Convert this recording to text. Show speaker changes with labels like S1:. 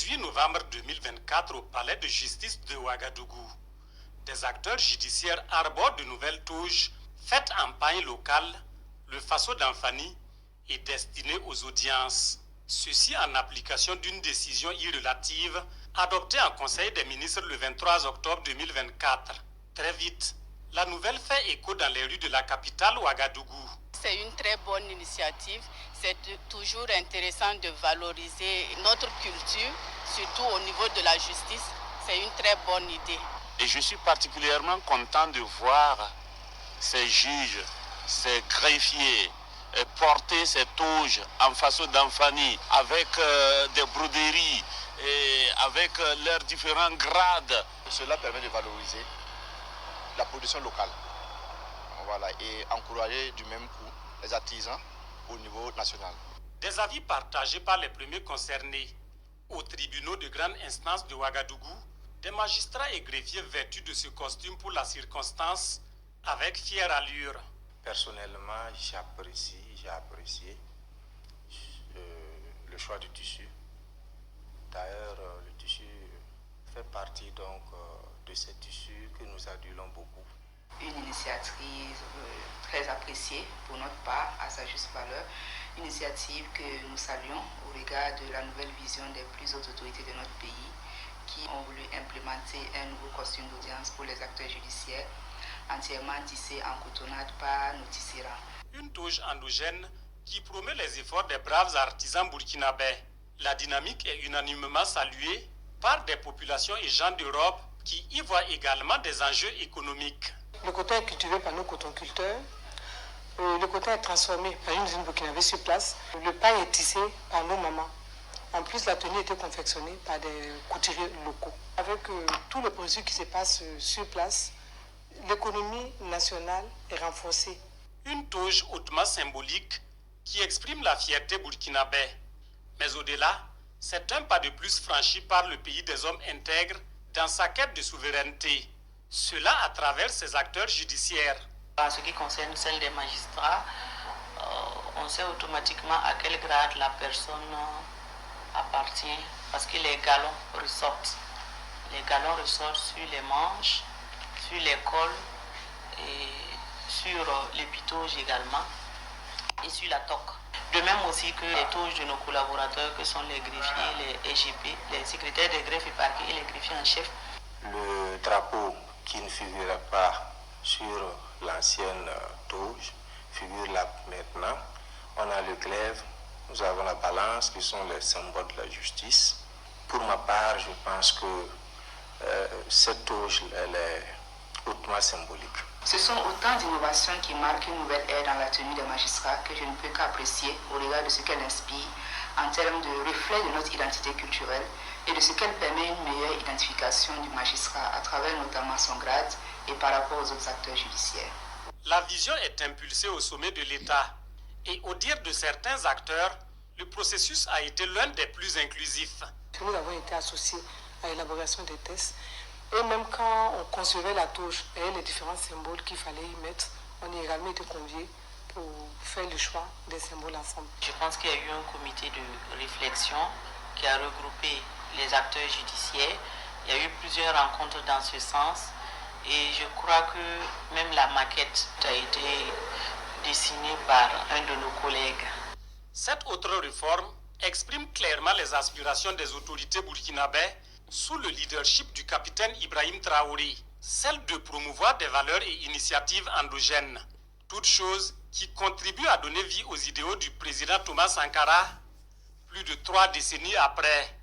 S1: 18 novembre 2024 au palais de justice de Ouagadougou, des acteurs judiciaires arborent de nouvelles touches faites en paille locale. Le faso d'Anfani est destiné aux audiences. Ceci en application d'une décision irrelative adoptée en Conseil des ministres le 23 octobre 2024. Très vite, la nouvelle fait écho dans les rues de la capitale Ouagadougou.
S2: C'est une très bonne initiative. C'est toujours intéressant de valoriser notre culture, surtout au niveau de la justice. C'est une très bonne idée.
S3: Et je suis particulièrement content de voir ces juges, ces greffiers porter ces toges en façon d'Anfani avec des broderies et avec leurs différents grades.
S4: Cela permet de valoriser la production locale, voilà, et encourager du même coup les artisans au niveau national.
S1: Des avis partagés par les premiers concernés. Aux tribunaux de grande instance de Ouagadougou, des magistrats et greffiers vêtus de ce costume pour la circonstance avec fière allure.
S5: Personnellement, j'ai apprécié le choix du tissu. D'ailleurs, le tissu fait partie donc de ces tissus que nous adulons beaucoup.
S6: Une initiative très appréciée pour notre part, à sa juste valeur. Une initiative que nous saluons au regard de la nouvelle vision des plus hautes autorités de notre pays qui ont voulu implémenter un nouveau costume d'audience pour les acteurs judiciaires entièrement tissé en cotonnade par nos tisserands.
S1: Une toge endogène qui promet les efforts des braves artisans burkinabés. La dynamique est unanimement saluée par des populations et gens d'Europe qui y voient également des enjeux économiques.
S7: Le coton est cultivé par nos cotonculteurs. Le coton est transformé par une usine burkinabé sur place. Le pain est tissé par nos mamans. En plus, la tenue était confectionnée par des couturiers locaux. Avec tout le processus qui se passe sur place, l'économie nationale est renforcée.
S1: Une toge hautement symbolique qui exprime la fierté burkinabé. Mais au-delà, c'est un pas de plus franchi par le pays des hommes intègres dans sa quête de souveraineté. Cela à travers ses acteurs judiciaires.
S8: En ce qui concerne celle des magistrats, on sait automatiquement à quel grade la personne appartient parce que les galons ressortent. Les galons ressortent sur les manches, sur les cols et sur les pitauges également et sur la toque. De même aussi que les touches de nos collaborateurs que sont les greffiers, les EGP, les secrétaires des greffes et parquets et les greffiers en chef.
S5: Le drapeau qui ne figurait pas sur l'ancienne touche figure là maintenant. On a le glaive, nous avons la balance qui sont les symboles de la justice. Pour ma part, je pense que cette touche elle est hautement symbolique.
S6: Ce sont autant d'innovations qui marquent une nouvelle ère dans la tenue des magistrats que je ne peux qu'apprécier au regard de ce qu'elle inspire en termes de reflet de notre identité culturelle et de ce qu'elle permet une meilleure identification du magistrat à travers notamment son grade et par rapport aux autres acteurs judiciaires.
S1: La vision est impulsée au sommet de l'État et au dire de certains acteurs, le processus a été l'un des plus inclusifs.
S7: Nous avons été associés à l'élaboration des tests. Et même quand on concevait la touche et les différents symboles qu'il fallait y mettre, on a également été conviés pour faire le choix des symboles ensemble.
S8: Je pense qu'il y a eu un comité de réflexion qui a regroupé les acteurs judiciaires. Il y a eu plusieurs rencontres dans ce sens et je crois que même la maquette a été dessinée par un de nos collègues.
S1: Cette autre réforme exprime clairement les aspirations des autorités burkinabées sous le leadership du capitaine Ibrahim Traoré, celle de promouvoir des valeurs et initiatives endogènes. Toutes choses qui contribuent à donner vie aux idéaux du président Thomas Sankara plus de 3 décennies après.